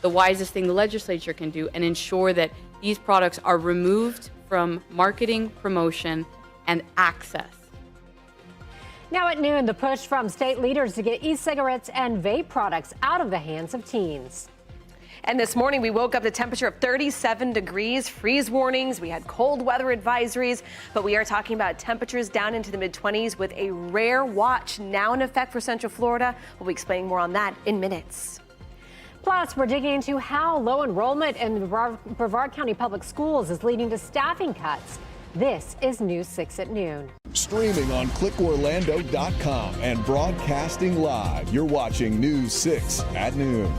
the wisest thing the legislature can do and ensure that these products are removed from marketing, promotion, and access. Now at noon, the push from state leaders to get e-cigarettes and vape products out of the hands of teens. And this morning, we woke up to a temperature of 37 degrees, freeze warnings. We had cold weather advisories, but we are talking about temperatures down into the mid-20s with a rare watch now in effect for Central Florida. We'll be explaining more on that in minutes. Plus, we're digging into how low enrollment in Brevard County Public Schools is leading to staffing cuts. This is News 6 at noon. Streaming on clickorlando.com and broadcasting live. You're watching News 6 at noon.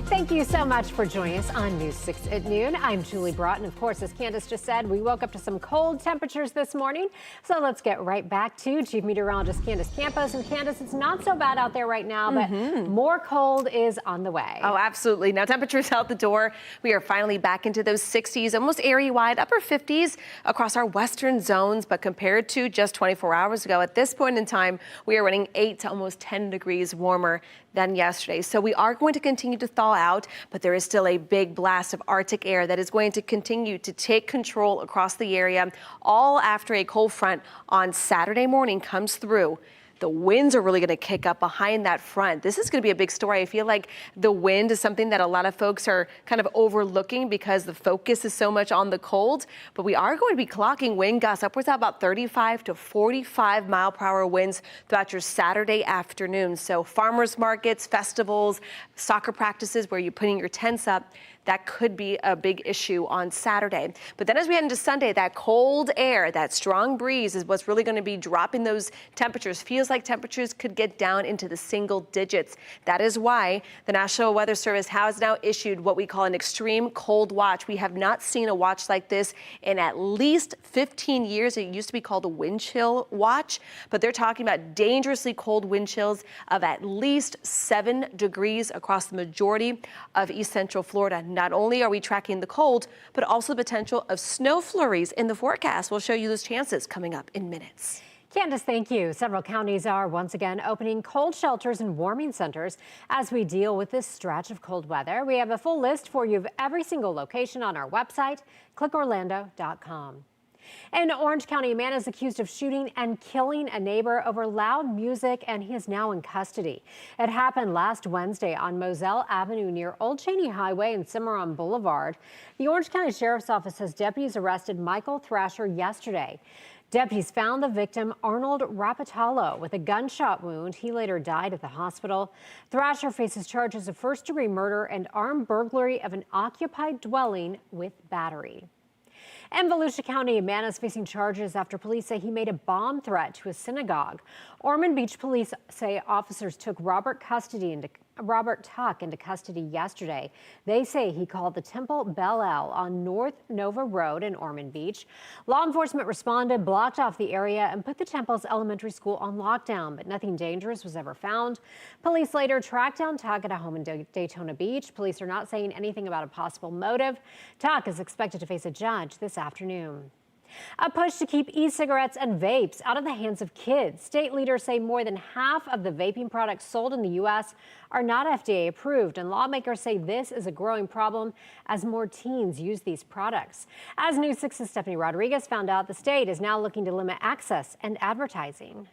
Thank you so much for joining us on News 6 at noon. I'm Julie Broughton. Of course, as Candace just said, we woke up to some cold temperatures this morning. So let's get right back to Chief Meteorologist Candace Campos. And Candace, it's not so bad out there right now, but more cold is on the way. Oh, absolutely. Now temperatures out the door. We are finally back into those 60s, almost area-wide, upper 50s across our western zones. But compared to just 24 hours ago, at this point in time, we are running 8 to almost 10 degrees warmer than yesterday. So we are going to continue to thaw out, but there is still a big blast of Arctic air that is going to continue to take control across the area, all after a cold front on Saturday morning comes through. The winds are really going to kick up behind that front. This is going to be a big story. I feel like the wind is something that a lot of folks are kind of overlooking because the focus is so much on the cold. But we are going to be clocking wind gusts upwards of about 35 to 45 mile per hour winds throughout your Saturday afternoon. So farmers markets, festivals, soccer practices where you're putting your tents up, that could be a big issue on Saturday. But then as we head into Sunday, that cold air, that strong breeze is what's really going to be dropping those temperatures. Feels like temperatures could get down into the single digits. That is why the National Weather Service has now issued what we call an extreme cold watch. We have not seen a watch like this in at least 15 years. It used to be called a wind chill watch, but they're talking about dangerously cold wind chills of at least 7 degrees across the majority of East Central Florida. Not only are we tracking the cold, but also the potential of snow flurries in the forecast. We'll show you those chances coming up in minutes. Candace, thank you. Several counties are once again opening cold shelters and warming centers as we deal with this stretch of cold weather. We have a full list for you of every single location on our website, clickorlando.com. In Orange County, a man is accused of shooting and killing a neighbor over loud music, and he is now in custody. It happened last Wednesday on Moselle Avenue near Old Cheney Highway and Cimarron Boulevard. The Orange County Sheriff's Office says deputies arrested Michael Thrasher yesterday. Deputies found the victim, Arnold Rapatalo, with a gunshot wound. He later died at the hospital. Thrasher faces charges of first-degree murder and armed burglary of an occupied dwelling with battery. In Volusia County, a man is facing charges after police say he made a bomb threat to a synagogue. Ormond Beach police say officers took Robert Tuck into custody yesterday. They say he called the Temple Bel-El on North Nova Road in Ormond Beach. Law enforcement responded, blocked off the area, and put the Temple's elementary school on lockdown, but nothing dangerous was ever found. Police later tracked down Tuck at a home in Daytona Beach. Police are not saying anything about a possible motive. Tuck is expected to face a judge this afternoon. A push to keep e-cigarettes and vapes out of the hands of kids. State leaders say more than half of the vaping products sold in the U.S. are not FDA approved, and lawmakers say this is a growing problem as more teens use these products. As News 6's Stephanie Rodriguez found out, the state is now looking to limit access and advertising.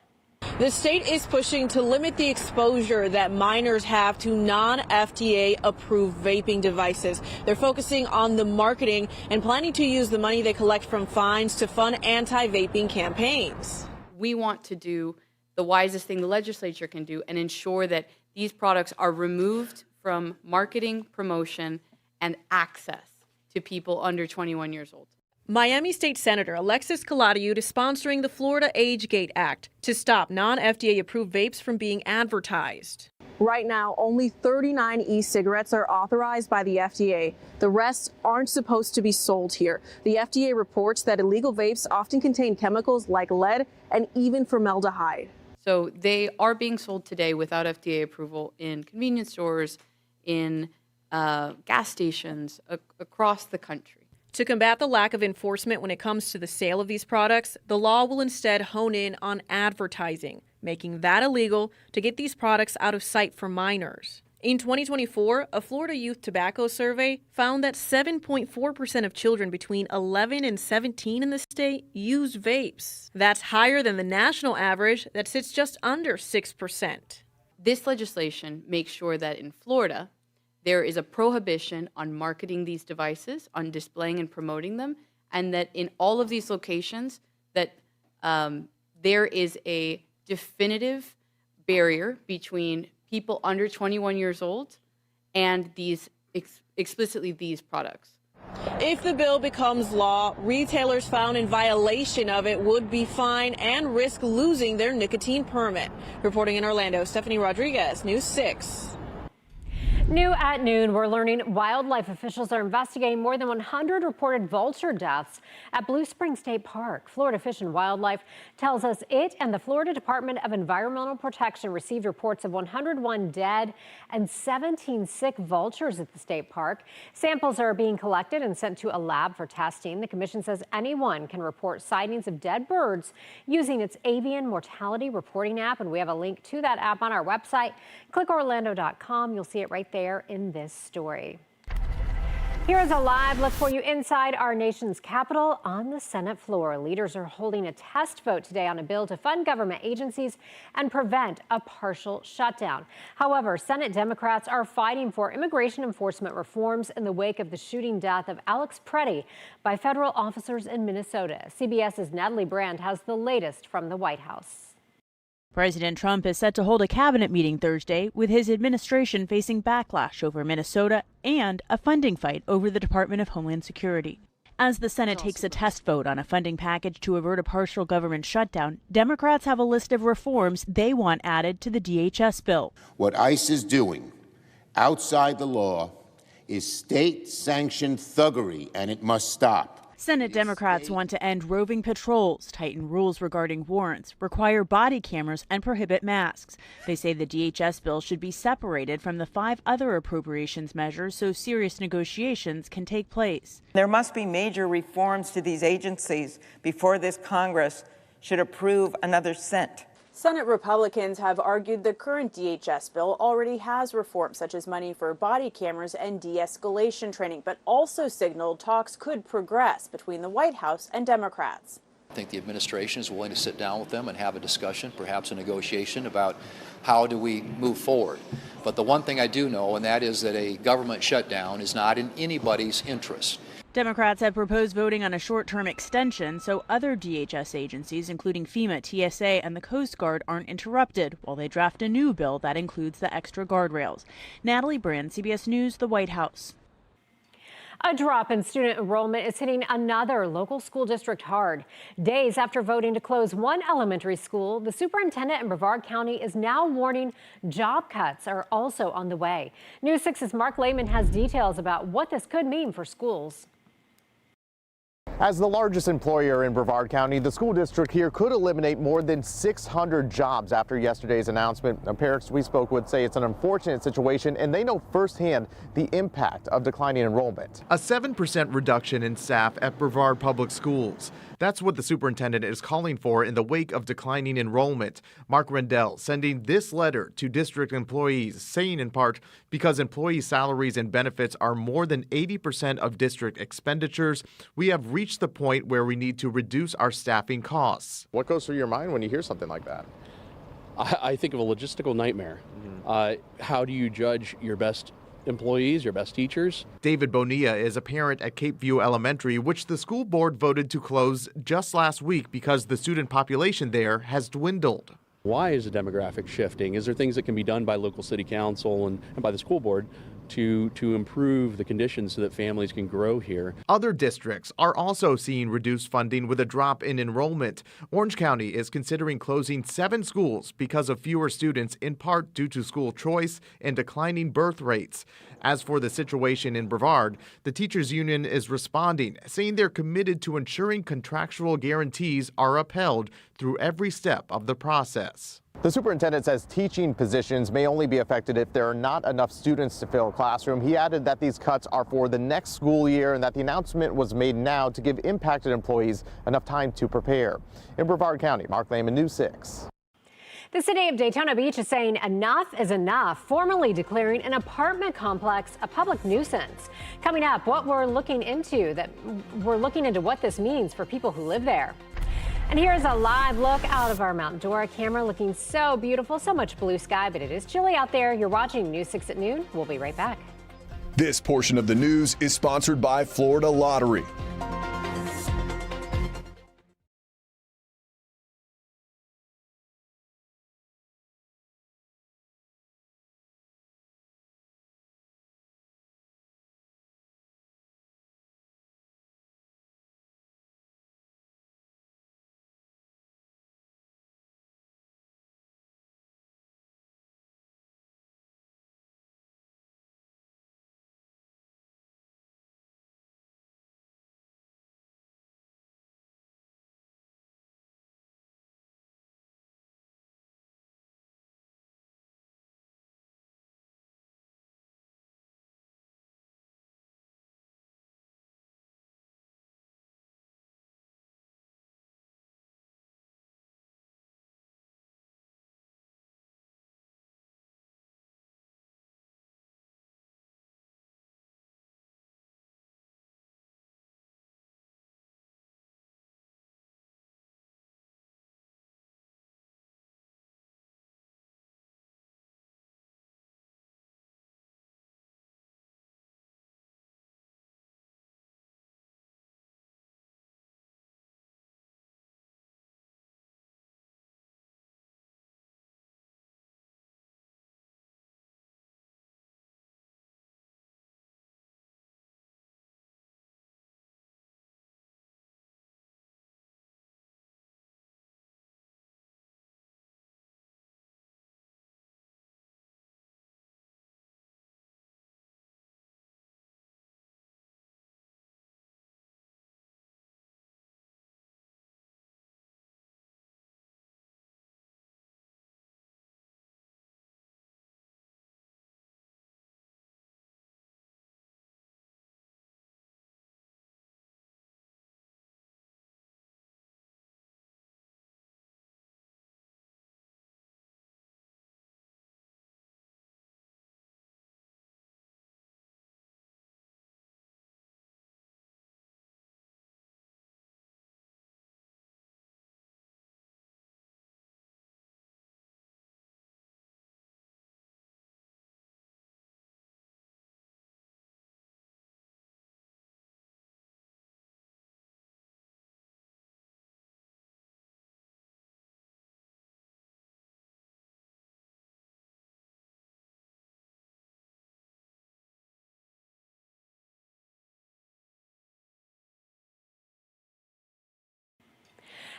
The state is pushing to limit the exposure that minors have to non-FDA approved vaping devices. They're focusing on the marketing and planning to use the money they collect from fines to fund anti-vaping campaigns. We want to do the wisest thing the legislature can do and ensure that these products are removed from marketing, promotion, and access to people under 21 years old. Miami State Senator Alexis Calatayud is sponsoring the Florida Age Gate Act to stop non-FDA approved vapes from being advertised. Right now, only 39 e-cigarettes are authorized by the FDA. The rest aren't supposed to be sold here. The FDA reports that illegal vapes often contain chemicals like lead and even formaldehyde. So they are being sold today without FDA approval in convenience stores, in gas stations across the country. To combat the lack of enforcement when it comes to the sale of these products, the law will instead hone in on advertising, making that illegal to get these products out of sight for minors. In 2024, a Florida Youth Tobacco Survey found that 7.4% of children between 11 and 17 in the state used vapes. That's higher than the national average that sits just under 6%. This legislation makes sure that in Florida, there is a prohibition on marketing these devices, on displaying and promoting them, and that in all of these locations, that there is a definitive barrier between people under 21 years old and these explicitly these products. If the bill becomes law, retailers found in violation of it would be fined and risk losing their nicotine permit. Reporting in Orlando, Stephanie Rodriguez, News 6. New at noon, we're learning wildlife officials are investigating more than 100 reported vulture deaths at Blue Spring State Park. Florida Fish and Wildlife tells us it and the Florida Department of Environmental Protection received reports of 101 dead and 17 sick vultures at the state park. Samples are being collected and sent to a lab for testing. The commission says anyone can report sightings of dead birds using its avian mortality reporting app, and we have a link to that app on our website, clickorlando.com. You'll see it right there in this story. Here is a live look for you inside our nation's capital on the Senate floor. Leaders are holding a test vote today on a bill to fund government agencies and prevent a partial shutdown. However, Senate Democrats are fighting for immigration enforcement reforms in the wake of the shooting death of Alex Preddy by federal officers in Minnesota. CBS's Natalie Brand has the latest from the White House. President Trump is set to hold a cabinet meeting Thursday with his administration facing backlash over Minnesota and a funding fight over the Department of Homeland Security. As the Senate takes a test vote on a funding package to avert a partial government shutdown, Democrats have a list of reforms they want added to the DHS bill. What ICE is doing outside the law is state-sanctioned thuggery, and it must stop. Senate Democrats want to end roving patrols, tighten rules regarding warrants, require body cameras, and prohibit masks. They say the DHS bill should be separated from the 5 other appropriations measures so serious negotiations can take place. There must be major reforms to these agencies before this Congress should approve another cent. Senate Republicans have argued the current DHS bill already has reforms such as money for body cameras and de-escalation training, but also signaled talks could progress between the White House and Democrats. I think the administration is willing to sit down with them and have a discussion, perhaps a negotiation about how do we move forward. But the one thing I do know, and that is that a government shutdown is not in anybody's interest. Democrats have proposed voting on a short-term extension so other DHS agencies, including FEMA, TSA, and the Coast Guard, aren't interrupted while they draft a new bill that includes the extra guardrails. Natalie Brand, CBS News, the White House. A drop in student enrollment is hitting another local school district hard. Days after voting to close one elementary school, the superintendent in Brevard County is now warning job cuts are also on the way. News 6's Mark Lehman has details about what this could mean for schools. As the largest employer in Brevard County, the school district here could eliminate more than 600 jobs after yesterday's announcement. Parents we spoke with say it's an unfortunate situation, and they know firsthand the impact of declining enrollment. A 7% reduction in staff at Brevard Public Schools. That's what the superintendent is calling for in the wake of declining enrollment. Mark Rendell sending this letter to district employees, saying in part, because employee salaries and benefits are more than 80% of district expenditures, we have reached the point where we need to reduce our staffing costs. What goes through your mind when you hear something like that? I think of a logistical nightmare. How do you judge your best employees, your best teachers? David Bonilla is a parent at Cape View Elementary, which the school board voted to close just last week because the student population there has dwindled. Why is the demographic shifting? Is there things that can be done by local city council and by the school board to improve the conditions so that families can grow here? Other districts are also seeing reduced funding with a drop in enrollment. Orange County is considering closing 7 schools because of fewer students, in part due to school choice and declining birth rates. As for the situation in Brevard, the teachers union is responding, saying they're committed to ensuring contractual guarantees are upheld through every step of the process. The superintendent says teaching positions may only be affected if there are not enough students to fill a classroom. He added that these cuts are for the next school year and that the announcement was made now to give impacted employees enough time to prepare. In Brevard County, Mark Lehman, News 6. The city of Daytona Beach is saying enough is enough, formally declaring an apartment complex a public nuisance. Coming up, we're looking into what this means for people who live there. And here's a live look out of our Mount Dora camera, looking so beautiful, so much blue sky, but it is chilly out there. You're watching News 6 at noon. We'll be right back. This portion of the news is sponsored by Florida Lottery.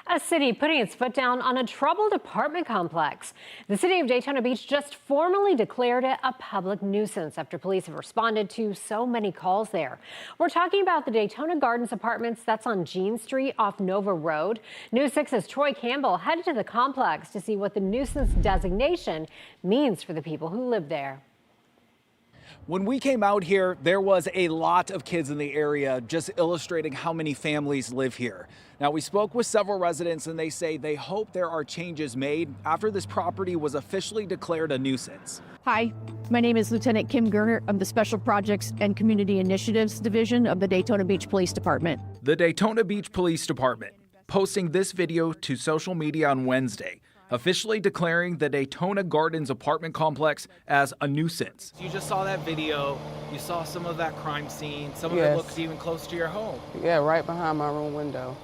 A city putting its foot down on a troubled apartment complex. The city of Daytona Beach just formally declared it a public nuisance after police have responded to so many calls there. We're talking about the Daytona Gardens Apartments that's on Jean Street off Nova Road. News 6's Troy Campbell headed to the complex to see what the nuisance designation means for the people who live there. When we came out here, there was a lot of kids in the area, just illustrating how many families live here. Now, we spoke with several residents and they say they hope there are changes made after this property was officially declared a nuisance. Hi, my name is Lieutenant Kim Gerner of the Special Projects and Community Initiatives Division of the Daytona Beach Police Department. The Daytona Beach Police Department posting this video to social media on Wednesday, officially declaring the Daytona Gardens apartment complex as a nuisance. You just saw that video, you saw some of that crime scene, some of it looks even close to your home. Yeah, right behind my room window.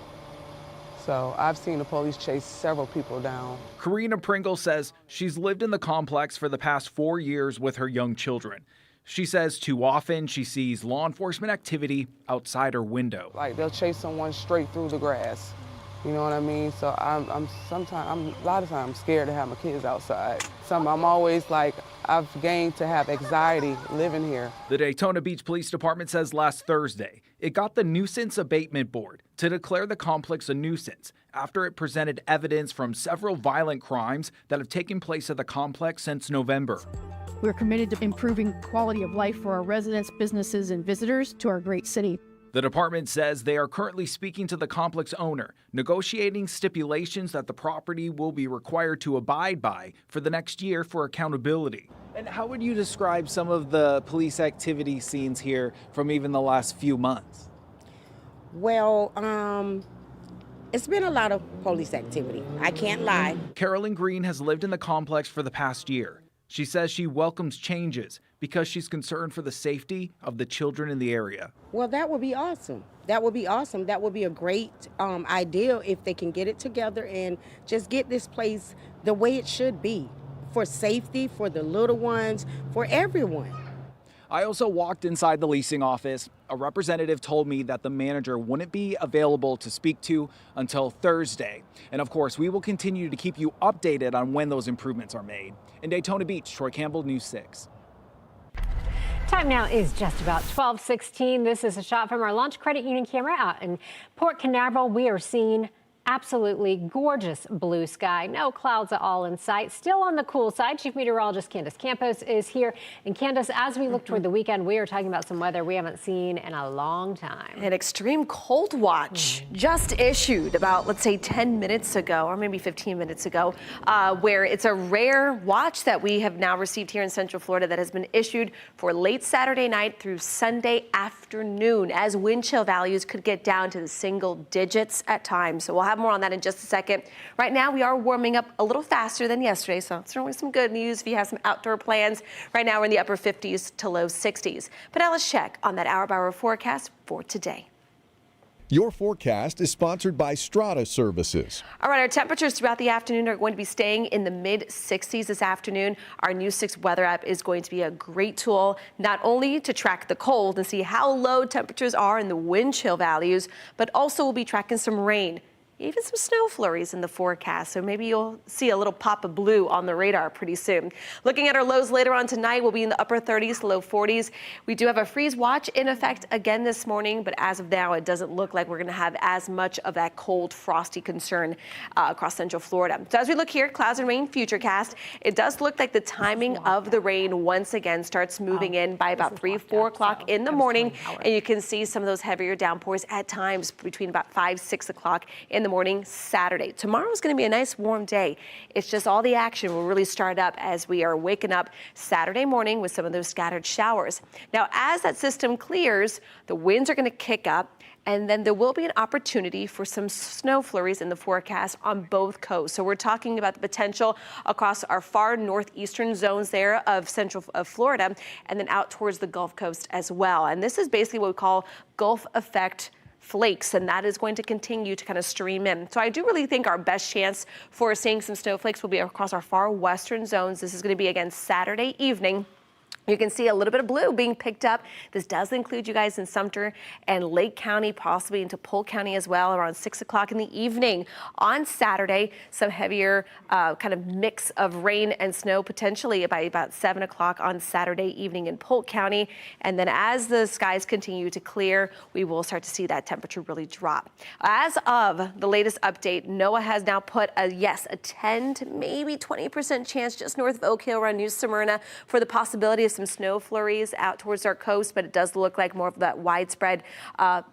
So I've seen the police chase several people down. Karina Pringle says she's lived in the complex for the past 4 years with her young children. She says too often she sees law enforcement activity outside her window. Like they'll chase someone straight through the grass. You know what I mean? So I'm a lot of times scared to have my kids outside. I'm always like, I've gained to have anxiety living here. The Daytona Beach Police Department says last Thursday, it got the Nuisance Abatement Board to declare the complex a nuisance after it presented evidence from several violent crimes that have taken place at the complex since November. We're committed to improving quality of life for our residents, businesses, and visitors to our great city. The department says they are currently speaking to the complex owner, negotiating stipulations that the property will be required to abide by for the next year for accountability. And how would you describe some of the police activity scenes here from even the last few months? Well, it's been a lot of police activity. I can't lie. Carolyn Green has lived in the complex for the past year. She says she welcomes changes because she's concerned for the safety of the children in the area. Well, that would be awesome. That would be awesome. That would be a great idea if they can get it together and just get this place the way it should be for safety, for the little ones, for everyone. I also walked inside the leasing office. A representative told me that the manager wouldn't be available to speak to until Thursday. And of course, we will continue to keep you updated on when those improvements are made. In Daytona Beach, Troy Campbell, News 6. Time now is just about 12:16. This is a shot from our Launch Credit Union camera out in Port Canaveral. We are seeing absolutely gorgeous blue sky. No clouds at all in sight. Still on the cool side. Chief Meteorologist Candace Campos is here. And Candace, as we look toward the weekend, we are talking about some weather we haven't seen in a long time. An extreme cold watch just issued about, let's say, 10 minutes ago, or maybe 15 minutes ago, where it's a rare watch that we have now received here in Central Florida that has been issued for late Saturday night through Sunday afternoon, as wind chill values could get down to the single digits at times. So we'll have more on that in just a second. Right now, we are warming up a little faster than yesterday, so certainly some good news if you have some outdoor plans. Right now, we're in the upper 50s to low 60s. But now let's check on that hour-by-hour forecast for today. Your forecast is sponsored by Strata Services. All right, our temperatures throughout the afternoon are going to be staying in the mid-60s this afternoon. Our News 6 weather app is going to be a great tool, not only to track the cold and see how low temperatures are in the wind chill values, but also we'll be tracking some rain. Even some snow flurries in the forecast, so maybe you'll see a little pop of blue on the radar pretty soon. Looking at our lows later on tonight, we'll be in the upper 30s to low 40s. We do have a freeze watch in effect again this morning, but as of now, it doesn't look like we're going to have as much of that cold, frosty concern across Central Florida. So as we look here, clouds and rain futurecast, it does look like the timing of the rain once again starts moving in by about 3, 4 o'clock in the morning, and you can see some of those heavier downpours at times between about 5, 6 o'clock in the morning Saturday. Tomorrow is going to be a nice warm day. It's just all the action will really start up as we are waking up Saturday morning with some of those scattered showers. Now, as that system clears, the winds are going to kick up, and then there will be an opportunity for some snow flurries in the forecast on both coasts. So we're talking about the potential across our far northeastern zones there of central Florida, and then out towards the Gulf Coast as well. And this is basically what we call Gulf effect flakes, and that is going to continue to kind of stream in. So I do really think our best chance for seeing some snowflakes will be across our far western zones. This is going to be again Saturday evening. You can see a little bit of blue being picked up. This does include you guys in Sumter and Lake County, possibly into Polk County as well, around 6 o'clock in the evening. On Saturday, some heavier kind of mix of rain and snow potentially by about 7 o'clock on Saturday evening in Polk County. And then as the skies continue to clear, we will start to see that temperature really drop. As of the latest update, NOAA has now put a 10 to maybe 20% chance just north of Oak Hill around New Smyrna for the possibility of some snow flurries out towards our coast, but it does look like more of that widespread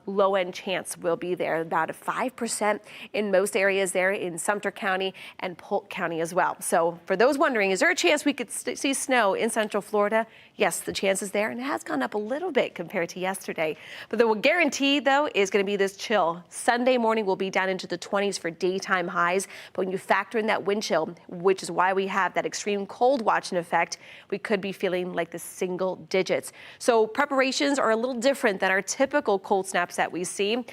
low-end chance will be there, about a 5% in most areas there in Sumter County and Polk County as well. So for those wondering, is there a chance we could see snow in Central Florida? Yes, the chance is there, and it has gone up a little bit compared to yesterday. But the guarantee, though, is going to be this chill. Sunday morning will be down into the 20s for daytime highs, but when you factor in that wind chill, which is why we have that extreme cold watch in effect, we could be feeling like the single digits. So preparations are a little different than our typical cold snaps that we see.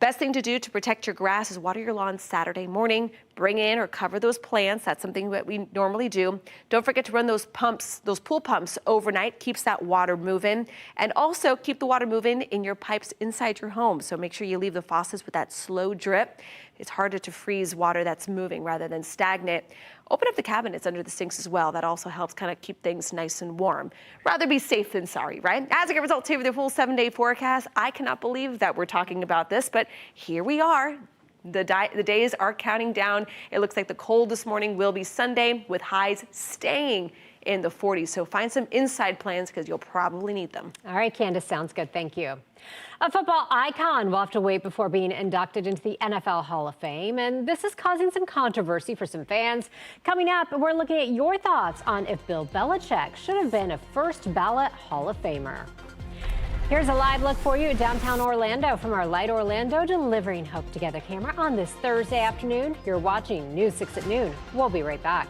Best thing to do to protect your grass is water your lawn Saturday morning. Bring in or cover those plants. That's something that we normally do. Don't forget to run those pumps, those pool pumps overnight. Keeps that water moving. And also keep the water moving in your pipes inside your home. So make sure you leave the faucets with that slow drip. It's harder to freeze water that's moving rather than stagnant. Open up the cabinets under the sinks as well. That also helps kind of keep things nice and warm. Rather be safe than sorry, right? As I get results here with the full 7-day forecast, I cannot believe that we're talking about this, but here we are. The days are counting down. It looks like the cold this morning will be Sunday with highs staying in the 40s. So find some inside plans because you'll probably need them. All right, Candace, sounds good. Thank you. A football icon will have to wait before being inducted into the NFL Hall of Fame, and this is causing some controversy for some fans. Coming up, we're looking at your thoughts on if Bill Belichick should have been a first ballot Hall of Famer. Here's a live look for you at downtown Orlando from our Light Orlando Delivering Hope Together camera on this Thursday afternoon. You're watching News 6 at noon. We'll be right back.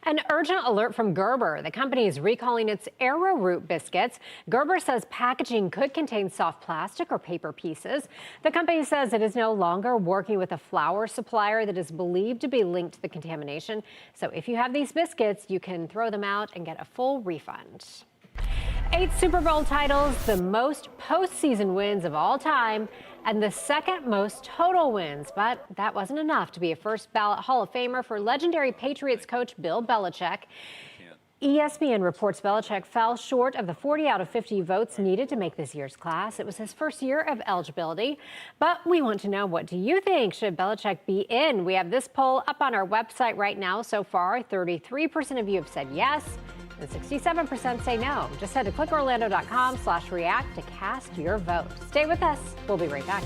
An urgent alert from Gerber. The company is recalling its arrowroot biscuits. Gerber says packaging could contain soft plastic or paper pieces. The company says it is no longer working with a flour supplier that is believed to be linked to the contamination. So if you have these biscuits, you can throw them out and get a full refund. 8 Super Bowl titles, the most postseason wins of all time, and the second most total wins. But that wasn't enough to be a first ballot Hall of Famer for legendary Patriots coach Bill Belichick. ESPN reports Belichick fell short of the 40 out of 50 votes needed to make this year's class. It was his first year of eligibility. But we want to know, what do you think? Should Belichick be in? We have this poll up on our website right now. So far, 33% of you have said yes, and 67% say no. Just head to clickorlando.com/react to cast your vote. Stay with us. We'll be right back.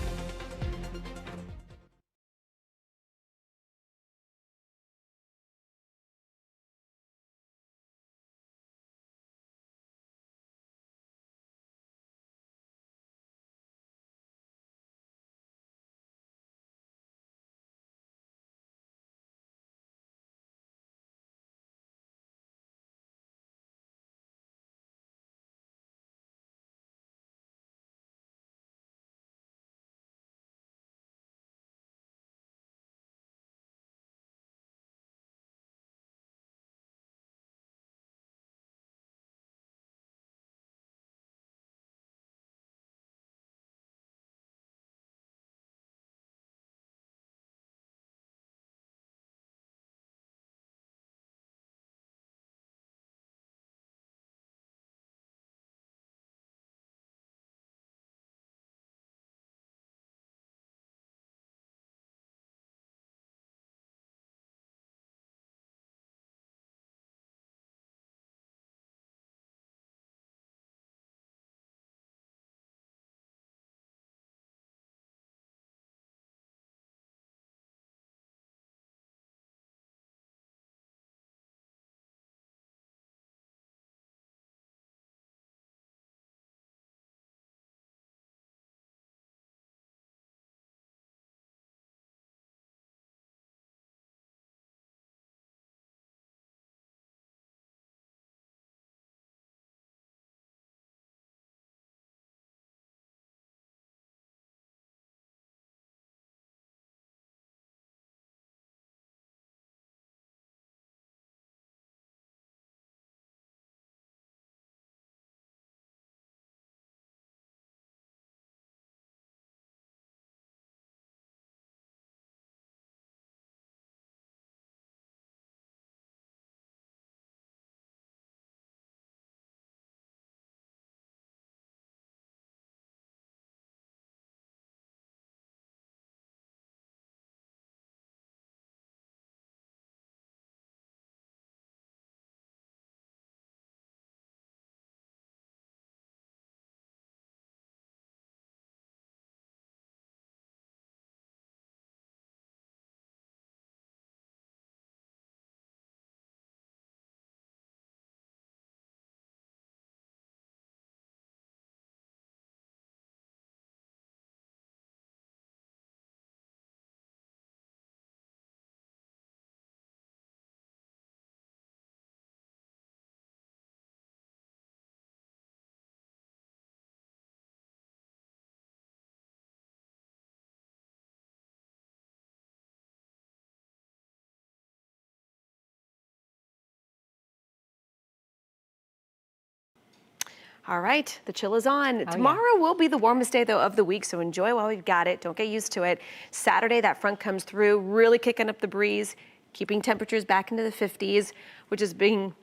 All right, the chill is on. Tomorrow will be the warmest day, though, of the week, so enjoy while we've got it. Don't get used to it. Saturday, that front comes through, really kicking up the breeze, keeping temperatures back into the 50s, which is being,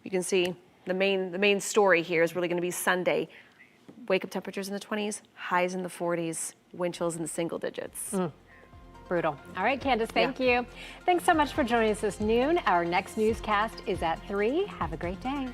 you can see, the main story here is really going to be Sunday. Wake-up temperatures in the 20s, highs in the 40s, wind chills in the single digits. Brutal. All right, Candace, thank you. Thanks so much for joining us this noon. Our next newscast is at 3. Have a great day.